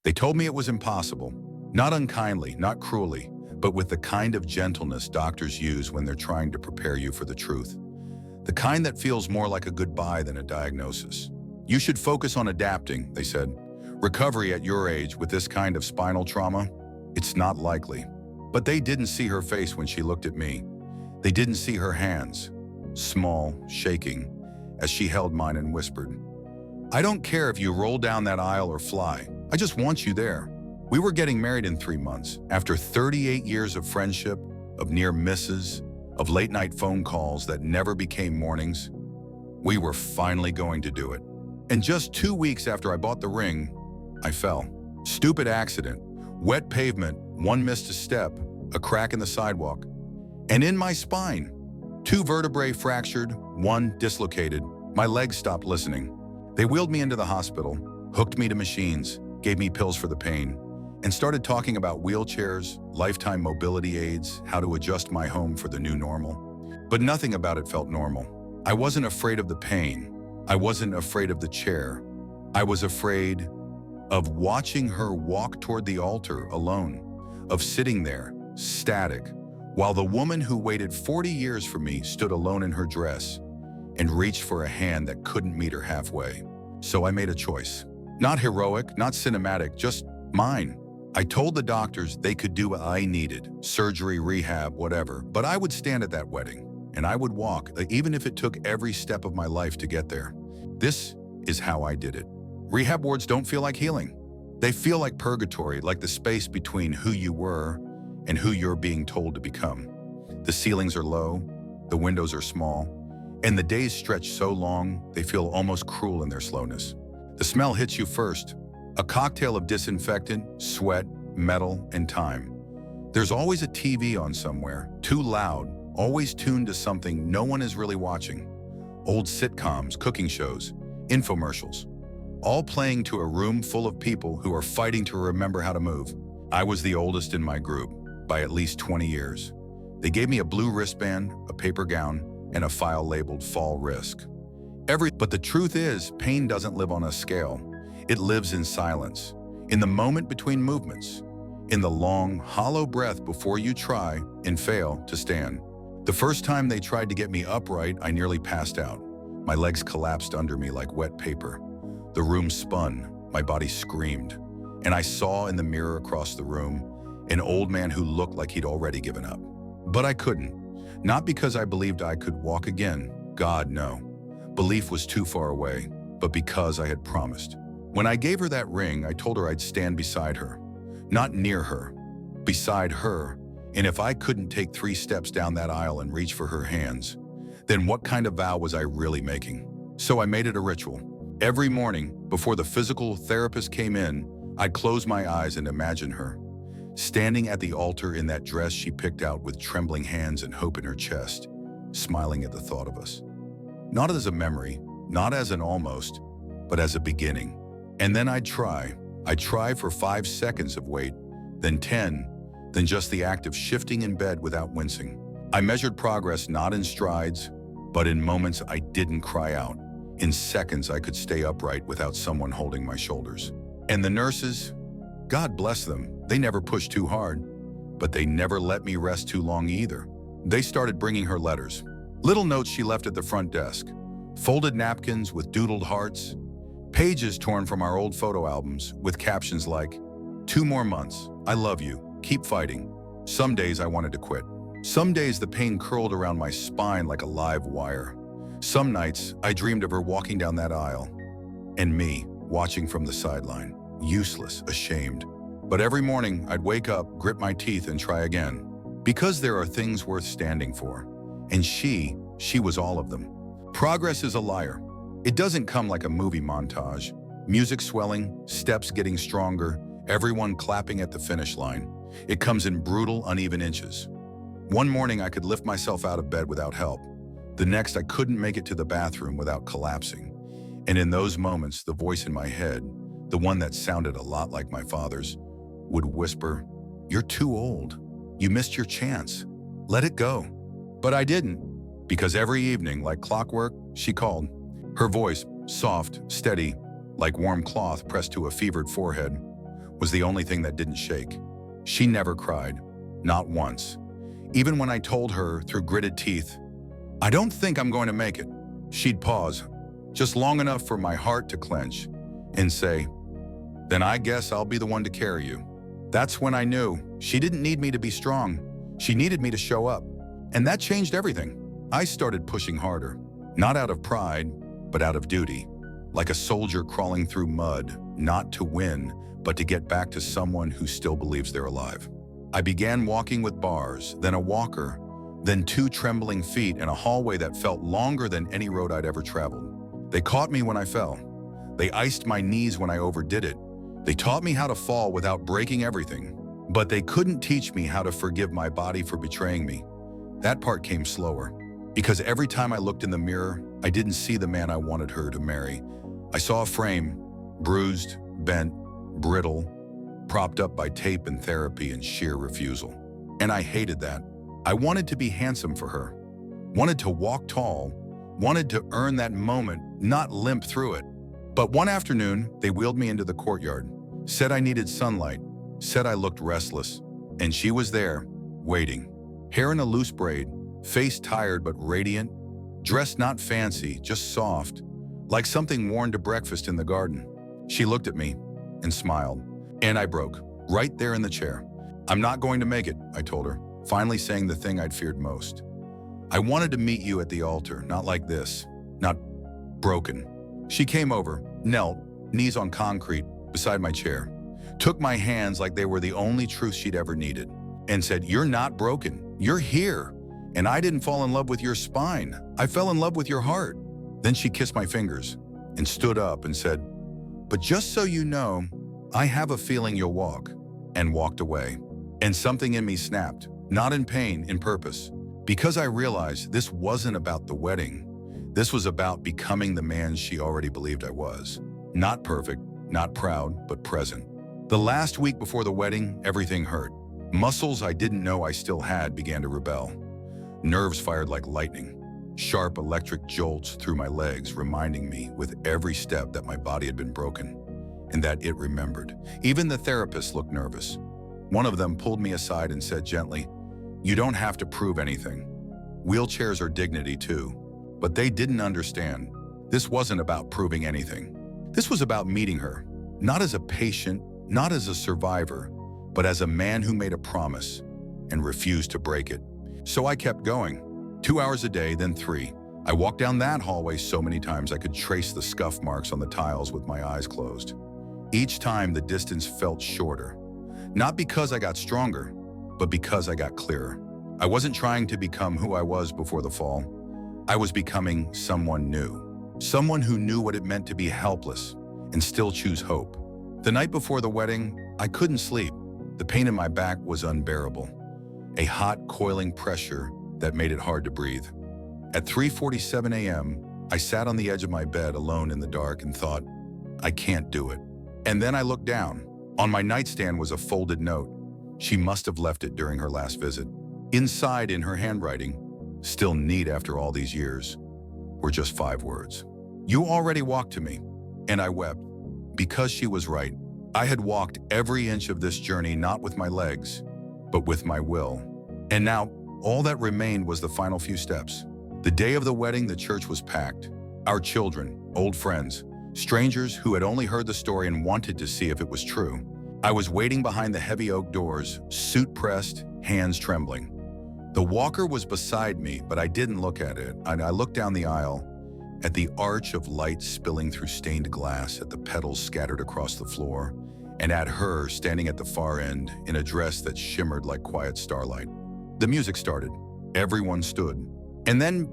They told me it was impossible. Not unkindly, not cruelly, but with the kind of gentleness doctors use when they're trying to prepare you for the truth. The kind that feels more like a goodbye than a diagnosis. You should focus on adapting, they said. Recovery at your age with this kind of spinal trauma, it's not likely. But they didn't see her face when she looked at me. They didn't see her hands, small, shaking, as she held mine and whispered, "I don't care if you roll down that aisle or fly. I just want you there." We were getting married in 3 months. After 38 years of friendship, of near misses, of late-night phone calls that never became mornings, we were finally going to do it. And just 2 weeks after I bought the ring, I fell. Stupid accident, wet pavement, one missed a step, a crack in the sidewalk. And in my spine, 2 vertebrae fractured, 1 dislocated. My legs stopped listening. They wheeled me into the hospital, hooked me to machines, gave me pills for the pain, and started talking about wheelchairs, lifetime mobility aids, how to adjust my home for the new normal. But nothing about it felt normal. I wasn't afraid of the pain. I wasn't afraid of the chair. I was afraid of watching her walk toward the altar alone, of sitting there, static, while the woman who waited 40 years for me stood alone in her dress and reached for a hand that couldn't meet her halfway. So I made a choice. Not heroic, not cinematic, just mine. I told the doctors they could do what I needed, surgery, rehab, whatever, but I would stand at that wedding, and I would walk, even if it took every step of my life to get there. This is how I did it. Rehab wards don't feel like healing. They feel like purgatory, like the space between who you were and who you're being told to become. The ceilings are low, the windows are small, and the days stretch so long they feel almost cruel in their slowness. The smell hits you first, a cocktail of disinfectant, sweat, metal, and time. There's always a TV on somewhere, too loud, always tuned to something no one is really watching. Old sitcoms, cooking shows, infomercials, all playing to a room full of people who are fighting to remember how to move. I was the oldest in my group, by at least 20 years. They gave me a blue wristband, a paper gown, and a file labeled Fall Risk. But the truth is, pain doesn't live on a scale. It lives in silence, in the moment between movements, in the long, hollow breath before you try and fail to stand. The first time they tried to get me upright, I nearly passed out. My legs collapsed under me like wet paper. The room spun, my body screamed, and I saw in the mirror across the room an old man who looked like he'd already given up. But I couldn't. Not because I believed I could walk again. God, no. Belief was too far away, but because I had promised. When I gave her that ring, I told her I'd stand beside her. Not near her, beside her. And if I couldn't take 3 steps down that aisle and reach for her hands, then what kind of vow was I really making? So I made it a ritual. Every morning, before the physical therapist came in, I'd close my eyes and imagine her, standing at the altar in that dress she picked out with trembling hands and hope in her chest, smiling at the thought of us. Not as a memory, not as an almost, but as a beginning. And then I'd try for 5 seconds of wait, then 10, then just the act of shifting in bed without wincing. I measured progress not in strides, but in moments I didn't cry out. In seconds I could stay upright without someone holding my shoulders. And the nurses, God bless them, they never pushed too hard, but they never let me rest too long either. They started bringing her letters. Little notes she left at the front desk, folded napkins with doodled hearts, pages torn from our old photo albums with captions like, 2 more months, I love you, keep fighting. Some days I wanted to quit. Some days the pain curled around my spine like a live wire. Some nights I dreamed of her walking down that aisle, and me watching from the sideline, useless, ashamed. But every morning I'd wake up, grit my teeth, and try again. Because there are things worth standing for. And she was all of them. Progress is a liar. It doesn't come like a movie montage. Music swelling, steps getting stronger, everyone clapping at the finish line. It comes in brutal, uneven inches. One morning I could lift myself out of bed without help. The next I couldn't make it to the bathroom without collapsing. And in those moments, the voice in my head, the one that sounded a lot like my father's, would whisper, "You're too old. You missed your chance. Let it go." But I didn't, because every evening, like clockwork, she called. Her voice, soft, steady, like warm cloth pressed to a fevered forehead. was the only thing that didn't shake. She never cried, not once. Even when I told her through gritted teeth, "I don't think I'm going to make it," she'd pause, just long enough for my heart to clench, and say, "Then I guess I'll be the one to carry you." That's when I knew she didn't need me to be strong. She needed me to show up. And that changed everything. I started pushing harder, not out of pride, but out of duty. Like a soldier crawling through mud, not to win, but to get back to someone who still believes they're alive. I began walking with bars, then a walker, then 2 trembling feet in a hallway that felt longer than any road I'd ever traveled. They caught me when I fell. They iced my knees when I overdid it. They taught me how to fall without breaking everything. But they couldn't teach me how to forgive my body for betraying me. That part came slower. Because every time I looked in the mirror, I didn't see the man I wanted her to marry. I saw a frame, bruised, bent, brittle, propped up by tape and therapy and sheer refusal. And I hated that. I wanted to be handsome for her. Wanted to walk tall. Wanted to earn that moment, not limp through it. But one afternoon, they wheeled me into the courtyard, said I needed sunlight, said I looked restless. And she was there, waiting. Hair in a loose braid, face tired but radiant, dressed not fancy, just soft, like something worn to breakfast in the garden. She looked at me and smiled, and I broke, right there in the chair. "I'm not going to make it," I told her, finally saying the thing I'd feared most. "I wanted to meet you at the altar, not like this, not broken." She came over, knelt, knees on concrete, beside my chair, took my hands like they were the only truth she'd ever needed, and said, "You're not broken, you're here. And I didn't fall in love with your spine, I fell in love with your heart." Then she kissed my fingers and stood up and said, "But just so you know, I have a feeling you'll walk," and walked away. And something in me snapped, not in pain, in purpose. Because I realized this wasn't about the wedding. This was about becoming the man she already believed I was. Not perfect, not proud, but present. The last week before the wedding, everything hurt. Muscles I didn't know I still had began to rebel. Nerves fired like lightning. Sharp electric jolts through my legs, reminding me with every step that my body had been broken and that it remembered. Even the therapists looked nervous. One of them pulled me aside and said gently, "You don't have to prove anything. Wheelchairs are dignity too." But they didn't understand. This wasn't about proving anything. This was about meeting her, not as a patient, not as a survivor, but as a man who made a promise and refused to break it. So I kept going. 2 hours a day, then 3. I walked down that hallway so many times I could trace the scuff marks on the tiles with my eyes closed. Each time the distance felt shorter. Not because I got stronger, but because I got clearer. I wasn't trying to become who I was before the fall. I was becoming someone new. Someone who knew what it meant to be helpless and still choose hope. The night before the wedding, I couldn't sleep. The pain in my back was unbearable. A hot, coiling pressure that made it hard to breathe. At 3:47 a.m., I sat on the edge of my bed alone in the dark and thought, "I can't do it." And then I looked down. On my nightstand was a folded note. She must have left it during her last visit. Inside, in her handwriting, still neat after all these years, were just 5 words. "You already walked to me." And I wept. Because she was right. I had walked every inch of this journey not with my legs, but with my will. And now, all that remained was the final few steps. The day of the wedding, the church was packed. Our children, old friends, strangers who had only heard the story and wanted to see if it was true. I was waiting behind the heavy oak doors, suit pressed, hands trembling. The walker was beside me, but I didn't look at it. I looked down the aisle, at the arch of light spilling through stained glass, at the petals scattered across the floor, and at her standing at the far end in a dress that shimmered like quiet starlight. The music started. Everyone stood. And then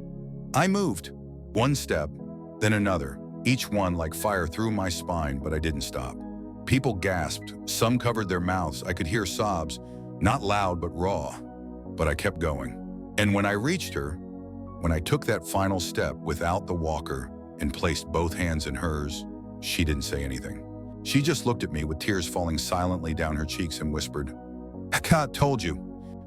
I moved. One step, then another, each one like fire through my spine, but I didn't stop. People gasped. Some covered their mouths. I could hear sobs, not loud but raw. But I kept going. And when I reached her, when I took that final step without the walker and placed both hands in hers, she didn't say anything. She just looked at me with tears falling silently down her cheeks and whispered, "God told you."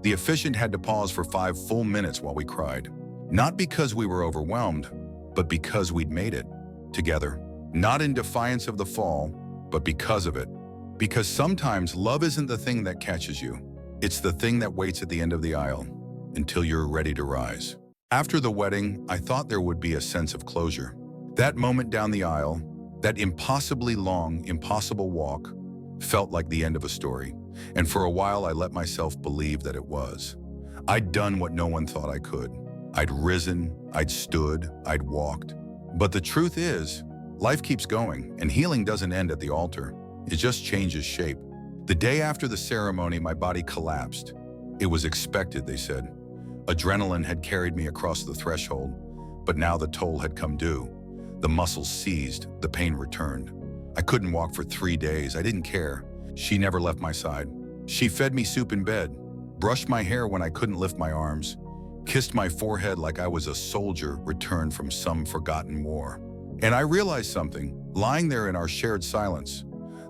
The officiant had to pause for 5 full minutes while we cried. Not because we were overwhelmed, but because we'd made it together. Not in defiance of the fall, but because of it. Because sometimes love isn't the thing that catches you. It's the thing that waits at the end of the aisle until you're ready to rise. After the wedding, I thought there would be a sense of closure. That moment down the aisle, that impossibly long, impossible walk, felt like the end of a story. And for a while, I let myself believe that it was. I'd done what no one thought I could. I'd risen, I'd stood, I'd walked. But the truth is, life keeps going, and healing doesn't end at the altar. It just changes shape. The day after the ceremony, my body collapsed. It was expected, they said. Adrenaline had carried me across the threshold, but now the toll had come due. The muscles seized, the pain returned. I couldn't walk for 3 days. I didn't care. She never left my side. She fed me soup in bed, brushed my hair when I couldn't lift my arms, kissed my forehead like I was a soldier returned from some forgotten war. And I realized something, lying there in our shared silence.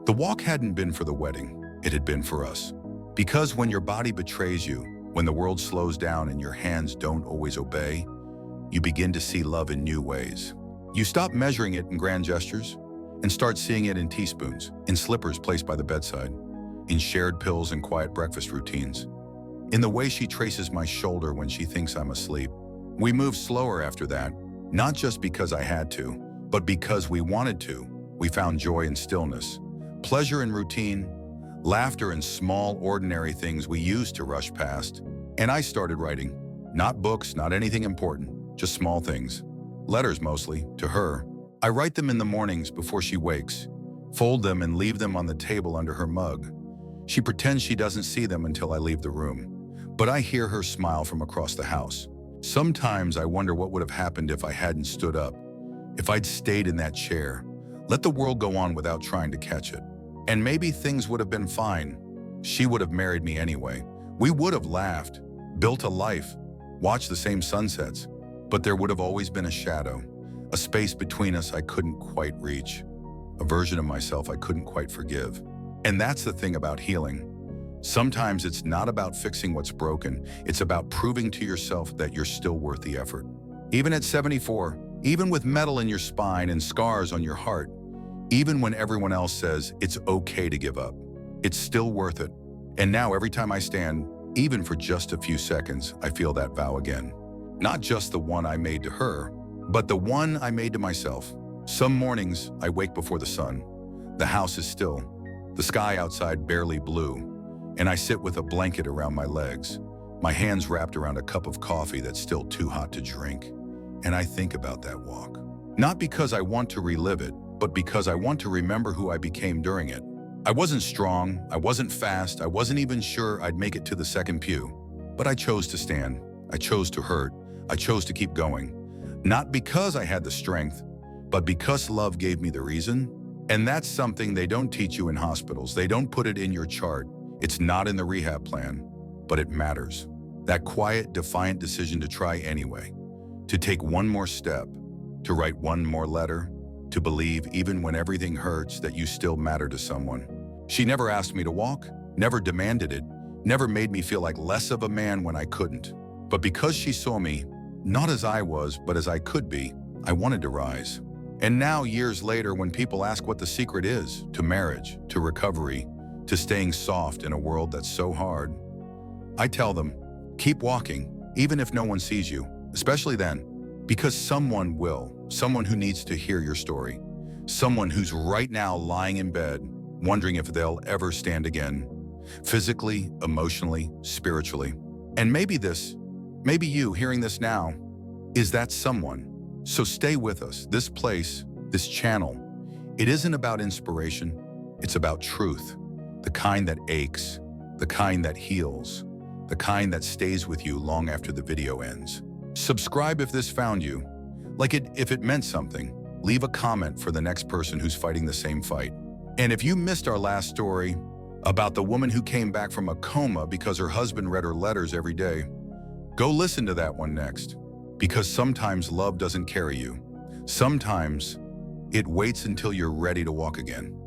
The walk hadn't been for the wedding. It had been for us. Because when your body betrays you, when the world slows down and your hands don't always obey, you begin to see love in new ways. You stop measuring it in grand gestures and start seeing it in teaspoons, in slippers placed by the bedside, in shared pills and quiet breakfast routines, in the way she traces my shoulder when she thinks I'm asleep. We moved slower after that, not just because I had to, but because we wanted to. We found joy in stillness, pleasure in routine, laughter in small, ordinary things we used to rush past. And I started writing. Not books, not anything important, just small things. Letters mostly, to her. I write them in the mornings before she wakes, fold them and leave them on the table under her mug. She pretends she doesn't see them until I leave the room. But I hear her smile from across the house. Sometimes I wonder what would have happened if I hadn't stood up, if I'd stayed in that chair, let the world go on without trying to catch it. And maybe things would have been fine. She would have married me anyway. We would have laughed, built a life, watched the same sunsets. But there would have always been a shadow, a space between us I couldn't quite reach, a version of myself I couldn't quite forgive. And that's the thing about healing. Sometimes it's not about fixing what's broken. It's about proving to yourself that you're still worth the effort. Even at 74, even with metal in your spine and scars on your heart, even when everyone else says it's okay to give up, it's still worth it. And now every time I stand, even for just a few seconds, I feel that vow again. Not just the one I made to her, but the one I made to myself. Some mornings, I wake before the sun. The house is still, the sky outside barely blue, and I sit with a blanket around my legs, my hands wrapped around a cup of coffee that's still too hot to drink. And I think about that walk. Not because I want to relive it, but because I want to remember who I became during it. I wasn't strong, I wasn't fast, I wasn't even sure I'd make it to the second pew. But I chose to stand, I chose to hurt, I chose to keep going. Not because I had the strength, but because love gave me the reason. And that's something they don't teach you in hospitals. They don't put it in your chart. It's not in the rehab plan, but it matters. That quiet, defiant decision to try anyway, to take one more step, to write one more letter, to believe even when everything hurts that you still matter to someone. She never asked me to walk, never demanded it, never made me feel like less of a man when I couldn't. But because she saw me, not as I was, but as I could be, I wanted to rise. And now, years later, when people ask what the secret is to marriage, to recovery, to staying soft in a world that's so hard, I tell them, keep walking, even if no one sees you, especially then, because someone will, someone who needs to hear your story, someone who's right now lying in bed, wondering if they'll ever stand again, physically, emotionally, spiritually. And maybe you hearing this now, is that someone. So stay with us. This place, this channel, it isn't about inspiration, it's about truth. The kind that aches, the kind that heals, the kind that stays with you long after the video ends. Subscribe if this found you, if it meant something. Leave a comment for the next person who's fighting the same fight. And if you missed our last story about the woman who came back from a coma because her husband read her letters every day, go listen to that one next. Because sometimes love doesn't carry you. Sometimes it waits until you're ready to walk again.